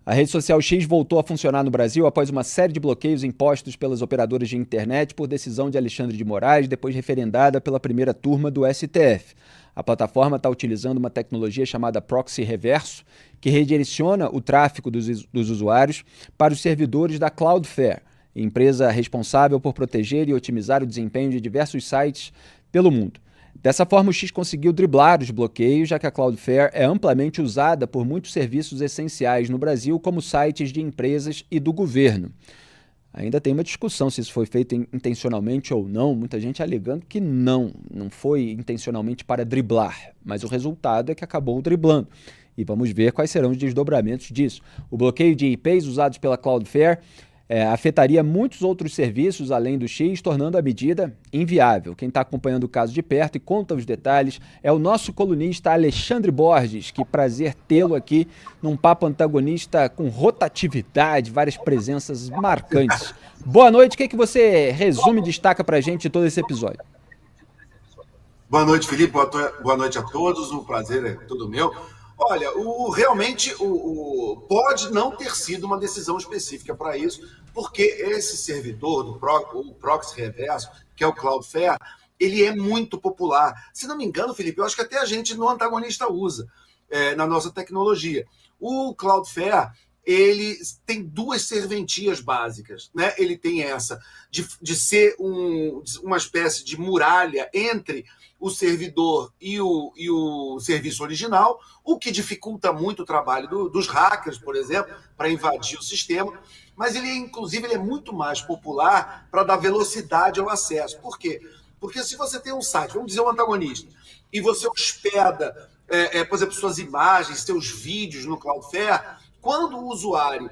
A rede social X voltou a funcionar no Brasil após uma série de bloqueios impostos pelas operadoras de internet por decisão de Alexandre de Moraes, depois referendada pela primeira turma do STF. A plataforma está utilizando uma tecnologia chamada proxy reverso, que redireciona o tráfego dos usuários para os servidores da Cloudflare, empresa responsável por proteger e otimizar o desempenho de diversos sites pelo mundo. Dessa forma, o X conseguiu driblar os bloqueios, já que a Cloudflare é amplamente usada por muitos serviços essenciais no Brasil, como sites de empresas e do governo. Ainda tem uma discussão se isso foi feito intencionalmente ou não, muita gente alegando que não foi intencionalmente para driblar, mas o resultado é que acabou driblando. E vamos ver quais serão os desdobramentos disso. O bloqueio de IPs usados pela Cloudflare afetaria muitos outros serviços além do X, tornando a medida inviável. Quem está acompanhando o caso de perto e conta os detalhes é o nosso colunista Alexandre Borges. Que prazer tê-lo aqui num papo antagonista com rotatividade, várias presenças marcantes. Boa noite, o que você resume e destaca para a gente de todo esse episódio? Boa noite, Felipe, boa noite a todos, o prazer é todo meu. Olha, realmente pode não ter sido uma decisão específica para isso, porque esse servidor, o proxy reverso, que é o Cloudflare, ele é muito popular. Se não me engano, Felipe, eu acho que até a gente no Antagonista usa na nossa tecnologia. O Cloudflare, ele tem duas serventias básicas, né? Ele tem essa de ser uma espécie de muralha entre o servidor e o serviço original, o que dificulta muito o trabalho dos hackers, por exemplo, para invadir o sistema. Mas inclusive, ele é muito mais popular para dar velocidade ao acesso. Por quê? Porque se você tem um site, vamos dizer um Antagonista, e você hospeda, por exemplo, suas imagens, seus vídeos no Cloudflare, quando o usuário,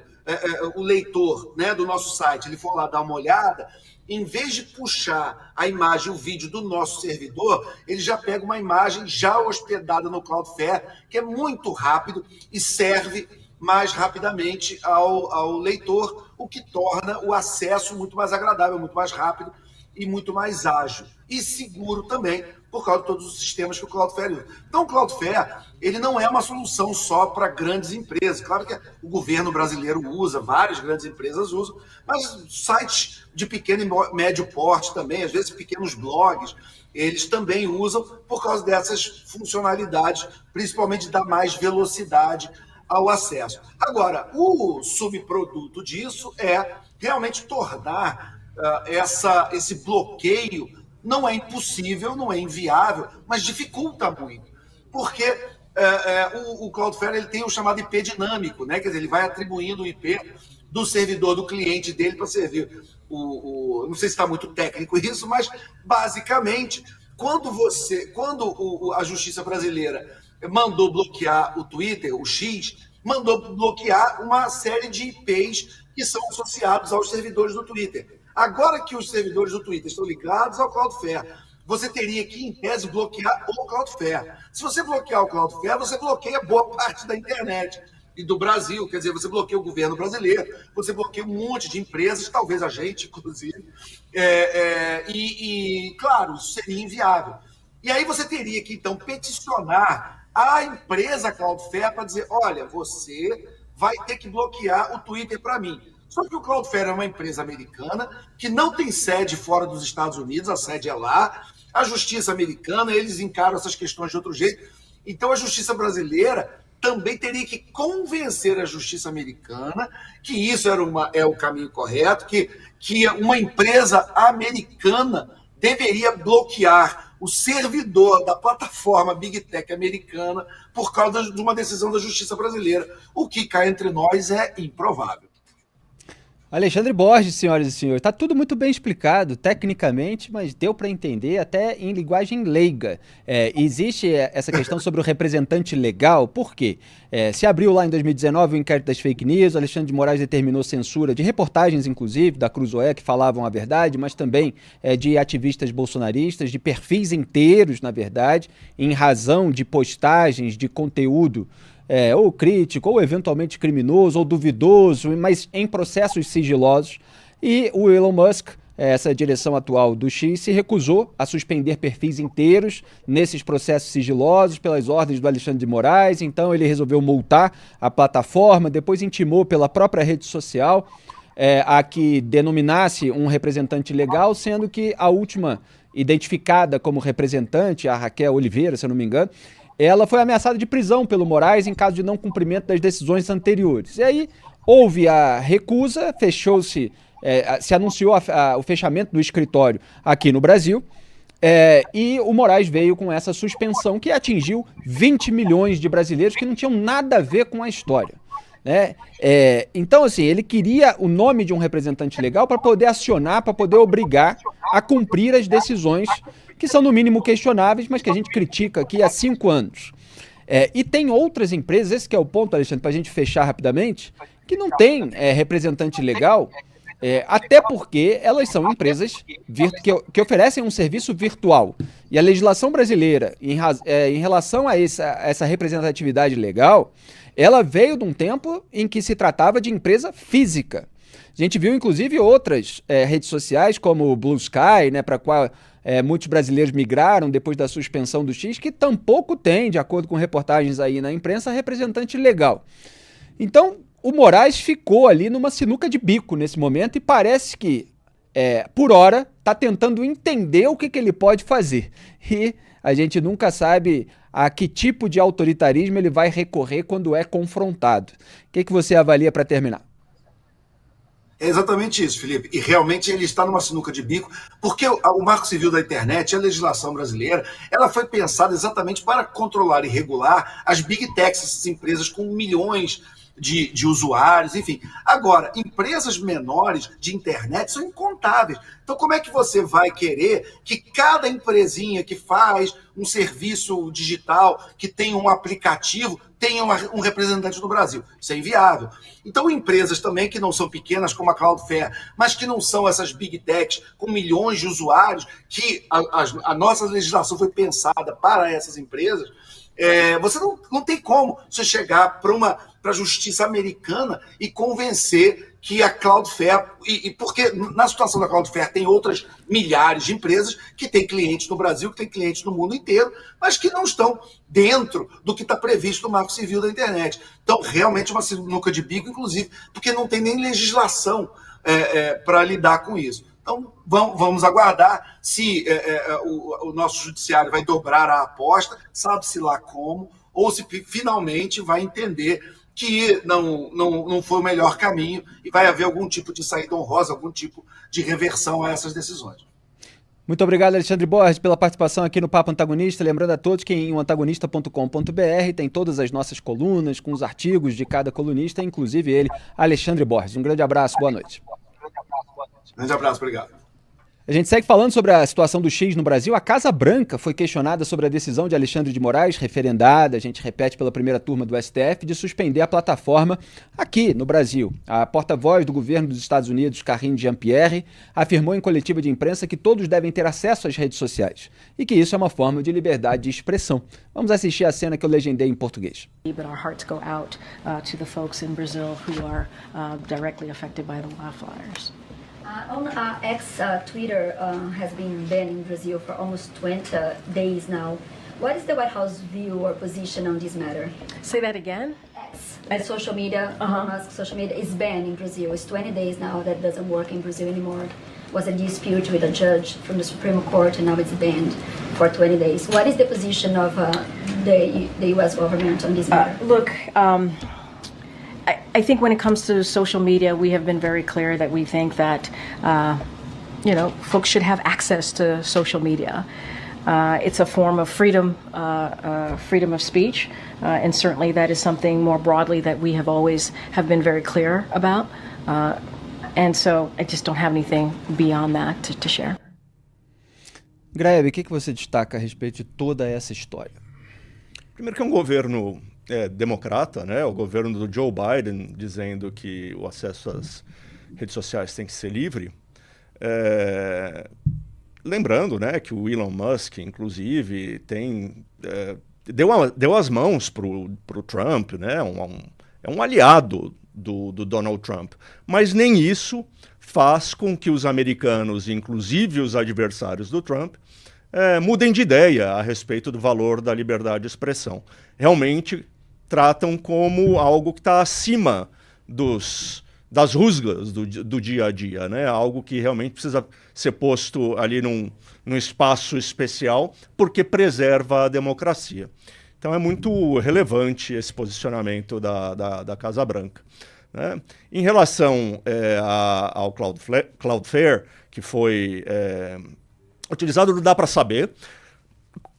o leitor, né, do nosso site, ele for lá dar uma olhada, em vez de puxar a imagem, o vídeo do nosso servidor, ele já pega uma imagem já hospedada no Cloudflare, que é muito rápido e serve mais rapidamente ao leitor, o que torna o acesso muito mais agradável, muito mais rápido e muito mais ágil. E seguro também, por causa de todos os sistemas que o Cloudflare usa. Então, o Cloudflare, ele não é uma solução só para grandes empresas. Claro que o governo brasileiro usa, várias grandes empresas usam, mas sites de pequeno e médio porte também, às vezes pequenos blogs, eles também usam por causa dessas funcionalidades, principalmente dar mais velocidade ao acesso. Agora, o subproduto disso é realmente tornar esse bloqueio. Não é impossível, não é inviável, mas dificulta muito. Porque o Cloudflare ele tem o chamado IP dinâmico, né? Quer dizer, ele vai atribuindo o IP do servidor do cliente dele para servir. Não sei se está muito técnico isso, mas basicamente, quando a Justiça Brasileira mandou bloquear o Twitter, o X, mandou bloquear uma série de IPs que são associados aos servidores do Twitter. Agora que os servidores do Twitter estão ligados ao Cloudflare, você teria que, em tese, bloquear o Cloudflare. Se você bloquear o Cloudflare, você bloqueia boa parte da internet e do Brasil. Quer dizer, você bloqueia o governo brasileiro, você bloqueia um monte de empresas, talvez a gente, inclusive. Claro, isso seria inviável. E aí você teria que, então, peticionar a empresa Cloudflare para dizer, olha, você vai ter que bloquear o Twitter para mim. Só que o Cloudflare é uma empresa americana que não tem sede fora dos Estados Unidos, a sede é lá. A justiça americana, eles encaram essas questões de outro jeito. Então, a justiça brasileira também teria que convencer a justiça americana que isso é o caminho correto, que uma empresa americana deveria bloquear o servidor da plataforma Big Tech americana por causa de uma decisão da justiça brasileira. O que cá entre nós é improvável. Alexandre Borges, senhoras e senhores, está tudo muito bem explicado tecnicamente, mas deu para entender até em linguagem leiga. Existe essa questão sobre o representante legal, por quê? Se abriu lá em 2019 o inquérito das fake news, Alexandre de Moraes determinou censura de reportagens, inclusive, da Cruzoé, que falavam a verdade, mas também de ativistas bolsonaristas, de perfis inteiros, na verdade, em razão de postagens de conteúdo ou crítico, ou eventualmente criminoso, ou duvidoso, mas em processos sigilosos. E o Elon Musk essa direção atual do X se recusou a suspender perfis inteiros nesses processos sigilosos pelas ordens do Alexandre de Moraes. Então ele resolveu multar a plataforma, depois intimou pela própria rede social a que denominasse um representante legal, sendo que a última identificada como representante, a Raquel Oliveira, se eu não me engano, ela foi ameaçada de prisão pelo Moraes em caso de não cumprimento das decisões anteriores. E aí houve a recusa, fechou-se, se anunciou o fechamento do escritório aqui no Brasil, e o Moraes veio com essa suspensão que atingiu 20 milhões de brasileiros que não tinham nada a ver com a história. Né? Então, assim, ele queria o nome de um representante legal para poder acionar, para poder obrigar a cumprir as decisões que são, no mínimo, questionáveis, mas que a gente critica aqui há 5 anos. E tem outras empresas, esse que é o ponto, Alexandre, para a gente fechar rapidamente, que não tem representante legal, até porque elas são empresas que oferecem um serviço virtual. E a legislação brasileira, em relação a essa representatividade legal, ela veio de um tempo em que se tratava de empresa física. A gente viu, inclusive, outras redes sociais, como o Blue Sky, né, para a qual muitos brasileiros migraram depois da suspensão do X, que tampouco tem, de acordo com reportagens aí na imprensa, representante legal. Então, o Moraes ficou ali numa sinuca de bico nesse momento e parece que, por hora, está tentando entender o que ele pode fazer. E a gente nunca sabe a que tipo de autoritarismo ele vai recorrer quando é confrontado. O que você avalia para terminar? É exatamente isso, Felipe. E realmente ele está numa sinuca de bico, porque o Marco Civil da Internet, a legislação brasileira, ela foi pensada exatamente para controlar e regular as big techs, essas empresas com milhões de usuários, enfim. Agora, empresas menores de internet são incontáveis. Então, como é que você vai querer que cada empresinha que faz um serviço digital, que tem um aplicativo, tenha um representante no Brasil? Isso é inviável. Então, empresas também que não são pequenas, como a Cloudflare, mas que não são essas big techs com milhões de usuários, que a nossa legislação foi pensada para essas empresas, você não tem como você chegar para a justiça americana e convencer que a Cloudflare, porque na situação da Cloudflare tem outras milhares de empresas que têm clientes no Brasil, que têm clientes no mundo inteiro, mas que não estão dentro do que está previsto no Marco Civil da Internet. Então, realmente uma sinuca de bico, inclusive, porque não tem nem legislação para lidar com isso. Então, vamos aguardar se o nosso judiciário vai dobrar a aposta, sabe-se lá como, ou se finalmente vai entender que não foi o melhor caminho e vai haver algum tipo de saída honrosa, algum tipo de reversão a essas decisões. Muito obrigado, Alexandre Borges, pela participação aqui no Papo Antagonista. Lembrando a todos que em antagonista.com.br tem todas as nossas colunas, com os artigos de cada colunista, inclusive ele, Alexandre Borges. Um grande abraço, boa noite. Grande abraço, obrigado. A gente segue falando sobre a situação do X no Brasil. A Casa Branca foi questionada sobre a decisão de Alexandre de Moraes, referendada, a gente repete, pela primeira turma do STF, de suspender a plataforma aqui no Brasil. A porta-voz do governo dos Estados Unidos, Karine Jean-Pierre, afirmou em coletiva de imprensa que todos devem ter acesso às redes sociais e que isso é uma forma de liberdade de expressão. Vamos assistir a cena que eu legendei em português. But our hearts go out to the folks in Brazil who are directly affected by the wildfires. On X, Twitter has been banned in Brazil for almost 20 days now. What is the White House view or position on this matter? Say that again? X, social media, Musk social media is banned in Brazil. It's 20 days now that doesn't work in Brazil anymore. Was a dispute with a judge from the Supreme Court and now it's banned for 20 days. What is the position of the U.S. government on this matter? Look, I think when it comes to social media, we have been very clear that we think that, folks should have access to social media. It's a form of freedom of speech, and certainly that is something more broadly that we have always have been very clear about. And so I just don't have anything beyond that to share. Graeb, o que você destaca a respeito de toda essa história? Primeiro que é um governo democrata, né? O governo do Joe Biden dizendo que o acesso às redes sociais tem que ser livre. Lembrando, né, que o Elon Musk, inclusive, deu as mãos pro Trump, né? É um aliado do Donald Trump. Mas nem isso faz com que os americanos, inclusive os adversários do Trump, mudem de ideia a respeito do valor da liberdade de expressão. Realmente tratam como algo que está acima das rusgas do dia a dia, né? Algo que realmente precisa ser posto ali num espaço especial, porque preserva a democracia. Então é muito relevante esse posicionamento da Casa Branca, né? Em relação ao Cloudflare, que foi utilizado, não dá para saber.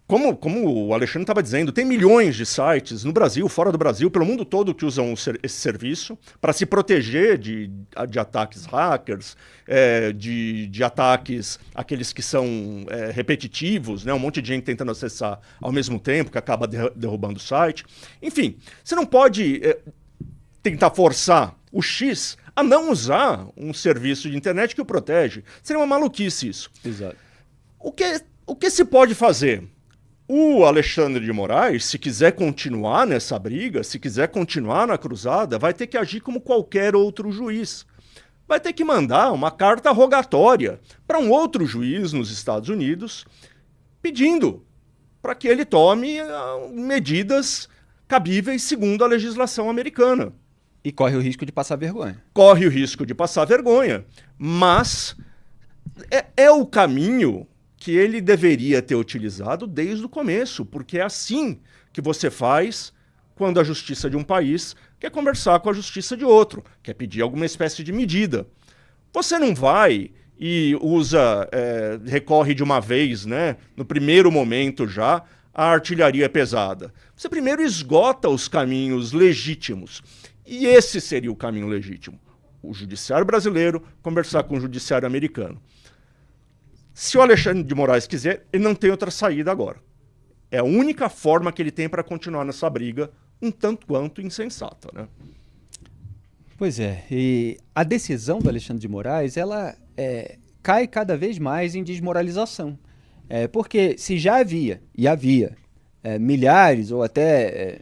Como o Alexandre estava dizendo, tem milhões de sites no Brasil, fora do Brasil, pelo mundo todo, que usam esse serviço para se proteger de ataques hackers, de ataques, aqueles que são repetitivos, né? Um monte de gente tentando acessar ao mesmo tempo, que acaba derrubando o site. Enfim, você não pode tentar forçar o X a não usar um serviço de internet que o protege. Seria uma maluquice isso. Exato. O que se pode fazer? O Alexandre de Moraes, se quiser continuar nessa briga, se quiser continuar na cruzada, vai ter que agir como qualquer outro juiz. Vai ter que mandar uma carta rogatória para um outro juiz nos Estados Unidos, pedindo para que ele tome medidas cabíveis segundo a legislação americana. E corre o risco de passar vergonha. Corre o risco de passar vergonha, mas é o caminho que ele deveria ter utilizado desde o começo, porque é assim que você faz quando a justiça de um país quer conversar com a justiça de outro, quer pedir alguma espécie de medida. Você não vai e recorre de uma vez, né, no primeiro momento já, à artilharia pesada. Você primeiro esgota os caminhos legítimos. E esse seria o caminho legítimo. O judiciário brasileiro conversar com o judiciário americano. Se o Alexandre de Moraes quiser, ele não tem outra saída agora. É a única forma que ele tem para continuar nessa briga, um tanto quanto insensata, né? Pois é, e a decisão do Alexandre de Moraes, ela cai cada vez mais em desmoralização. Porque se já havia milhares ou até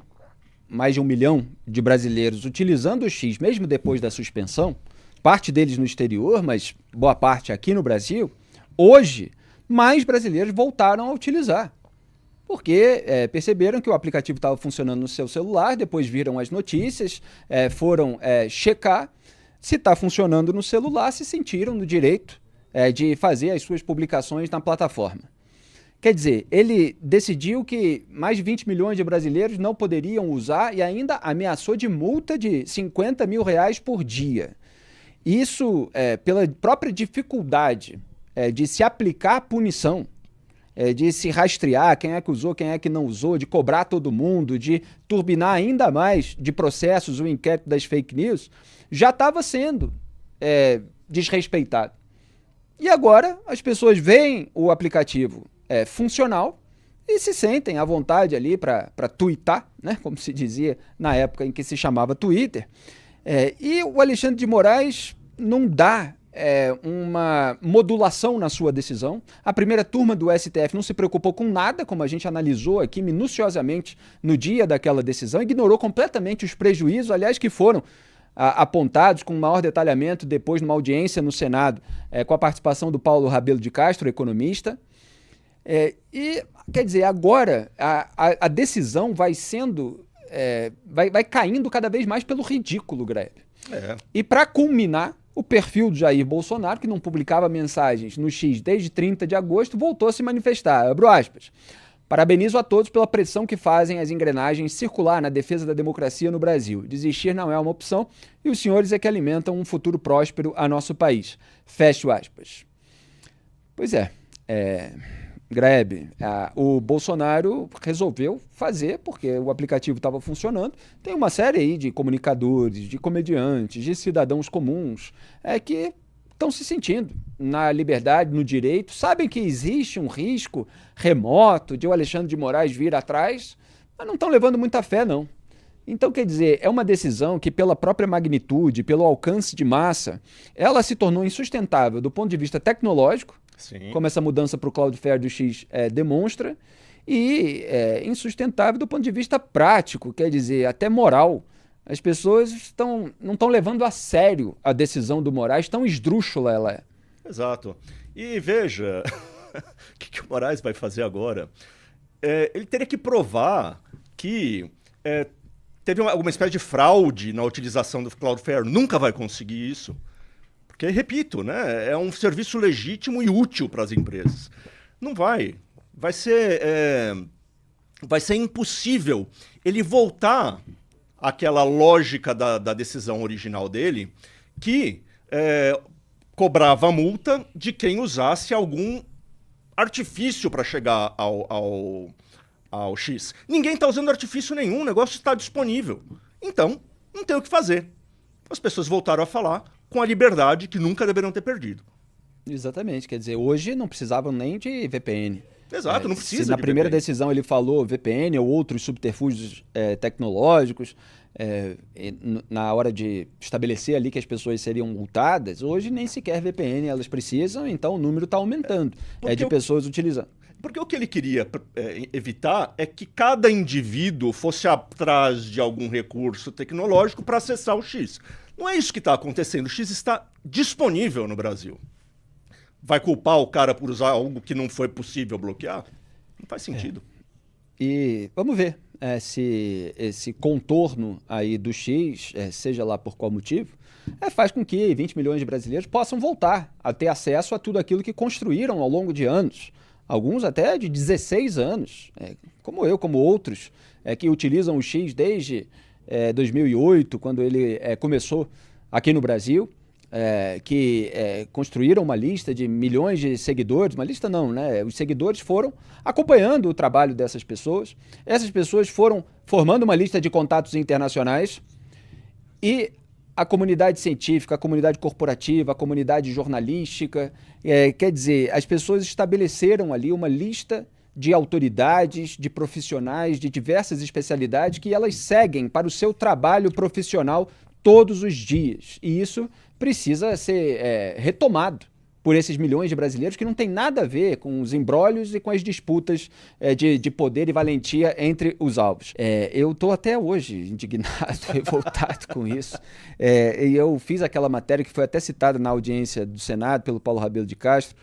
mais de 1 milhão de brasileiros utilizando o X, mesmo depois da suspensão, parte deles no exterior, mas boa parte aqui no Brasil, hoje, mais brasileiros voltaram a utilizar, porque perceberam que o aplicativo estava funcionando no seu celular, depois viram as notícias, foram checar se está funcionando no celular, se sentiram no direito de fazer as suas publicações na plataforma. Quer dizer, ele decidiu que mais de 20 milhões de brasileiros não poderiam usar e ainda ameaçou de multa de 50 mil reais por dia. Isso, pela própria dificuldade de se aplicar a punição, de se rastrear quem é que usou, quem é que não usou, de cobrar todo mundo, de turbinar ainda mais de processos o inquérito das fake news, já estava sendo desrespeitado. E agora as pessoas veem o aplicativo funcional e se sentem à vontade ali para tuitar, né, como se dizia na época em que se chamava Twitter. E o Alexandre de Moraes não dá uma modulação na sua decisão. A primeira turma do STF não se preocupou com nada, como a gente analisou aqui minuciosamente no dia daquela decisão, ignorou completamente os prejuízos, aliás, que foram apontados com maior detalhamento depois numa audiência no Senado, com a participação do Paulo Rabelo de Castro, economista. E, quer dizer, agora a decisão vai sendo, vai caindo cada vez mais pelo ridículo, Grebe. E para culminar, o perfil do Jair Bolsonaro, que não publicava mensagens no X desde 30 de agosto, voltou a se manifestar. Abro aspas. Parabenizo a todos pela pressão que fazem as engrenagens circular na defesa da democracia no Brasil. Desistir não é uma opção e os senhores é que alimentam um futuro próspero a nosso país. Fecho aspas. Pois Grebe, o Bolsonaro resolveu fazer, porque o aplicativo estava funcionando. Tem uma série aí de comunicadores, de comediantes, de cidadãos comuns que estão se sentindo na liberdade, no direito, sabem que existe um risco remoto de o Alexandre de Moraes vir atrás, mas não estão levando muita fé, não. Então, quer dizer, é uma decisão que, pela própria magnitude, pelo alcance de massa, ela se tornou insustentável do ponto de vista tecnológico, Sim. como essa mudança para o Cloudflare do X demonstra, e insustentável do ponto de vista prático, quer dizer, até moral, As pessoas não estão levando a sério a decisão do Moraes, tão esdrúxula ela é. Exato. E veja, o que o Moraes vai fazer agora? Ele teria que provar que teve alguma espécie de fraude na utilização do Cloudflare. Nunca vai conseguir isso. Porque, repito, né, é um serviço legítimo e útil para as empresas. Não vai. Vai ser impossível ele voltar àquela lógica da decisão original dele, que cobrava a multa de quem usasse algum artifício para chegar ao X. Ninguém está usando artifício nenhum, o negócio está disponível. Então, não tem o que fazer. As pessoas voltaram a falar com a liberdade que nunca deveriam ter perdido. Exatamente, quer dizer, hoje não precisavam nem de VPN. Exato, não precisa se na de primeira VPN. decisão ele falou VPN ou outros subterfúgios tecnológicos, na hora de estabelecer ali que as pessoas seriam multadas, hoje nem sequer VPN elas precisam, então o número está aumentando de pessoas utilizando. Porque o que ele queria evitar é que cada indivíduo fosse atrás de algum recurso tecnológico para acessar o X. Não é isso que está acontecendo. O X está disponível no Brasil. Vai culpar o cara por usar algo que não foi possível bloquear? Não faz sentido. E vamos ver se esse contorno aí do X, seja lá por qual motivo, faz com que 20 milhões de brasileiros possam voltar a ter acesso a tudo aquilo que construíram ao longo de anos. Alguns até de 16 anos, como eu, como outros, que utilizam o X desde 2008, quando ele começou aqui no Brasil, que construíram uma lista de milhões de seguidores, uma lista não, né? Os seguidores foram acompanhando o trabalho dessas pessoas, essas pessoas foram formando uma lista de contatos internacionais e a comunidade científica, a comunidade corporativa, a comunidade jornalística, quer dizer, as pessoas estabeleceram ali uma lista de autoridades, de profissionais, de diversas especialidades que elas seguem para o seu trabalho profissional todos os dias. E isso precisa ser retomado por esses milhões de brasileiros que não tem nada a ver com os embrólios e com as disputas de poder e valentia entre os alvos. Eu estou até hoje indignado, revoltado com isso. E eu fiz aquela matéria que foi até citada na audiência do Senado pelo Paulo Rabelo de Castro,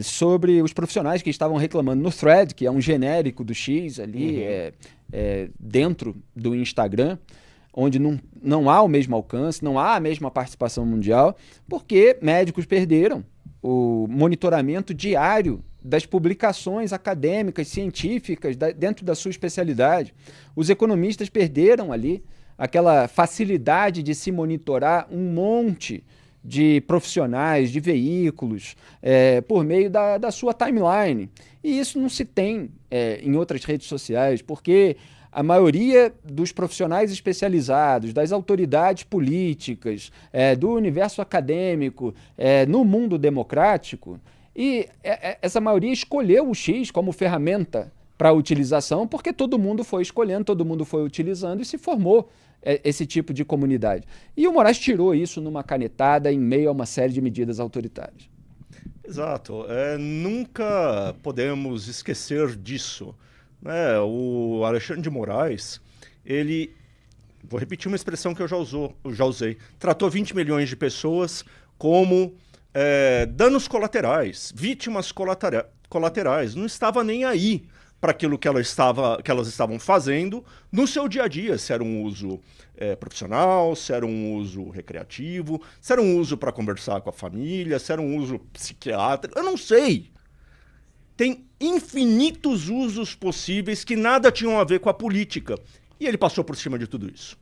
sobre os profissionais que estavam reclamando no Thread, que é um genérico do X ali, dentro do Instagram, onde não há o mesmo alcance, não há a mesma participação mundial, porque médicos perderam o monitoramento diário das publicações acadêmicas, científicas, dentro da sua especialidade. Os economistas perderam ali aquela facilidade de se monitorar um monte de profissionais, de veículos, por meio da sua timeline. E isso não se tem em outras redes sociais, porque a maioria dos profissionais especializados, das autoridades políticas, do universo acadêmico, no mundo democrático, e essa maioria escolheu o X como ferramenta para a utilização, porque todo mundo foi escolhendo, todo mundo foi utilizando e se formou esse tipo de comunidade. E o Moraes tirou isso numa canetada em meio a uma série de medidas autoritárias. Exato. Nunca podemos esquecer disso. O Alexandre de Moraes, ele, vou repetir uma expressão que eu já usei, tratou 20 milhões de pessoas como danos colaterais, vítimas colaterais, não estava nem aí para aquilo que elas estavam fazendo no seu dia a dia, se era um uso profissional, se era um uso recreativo, se era um uso para conversar com a família, se era um uso psiquiátrico, eu não sei. Tem infinitos usos possíveis que nada tinham a ver com a política. E ele passou por cima de tudo isso.